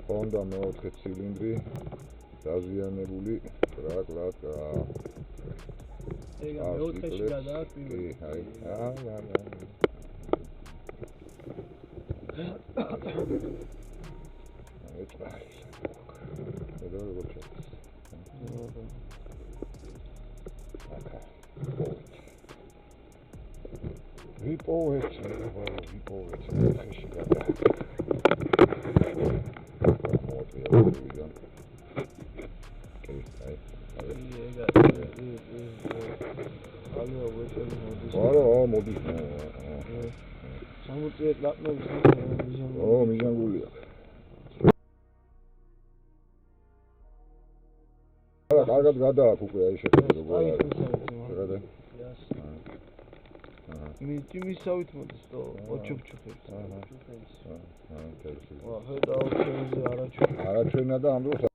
ჰონდა მეოთხე ცილინდრი დაზიანებული ტრაკ-ლაკა. ეგა მეოთხეში გადააკვირდა. კი, აი. ვიპოვეთ, ხეში გადა. მოდის. სამოწიეთ ლაპნობის მიზანგულია. კარგად გადააქვს უკვე აი შეხედე როგორ არის. შეხედე. მისავით მოდის თო ოჩუქჩუქებს. აჰა. ხედავ ჩემზე არაჩვენა და ამ დროს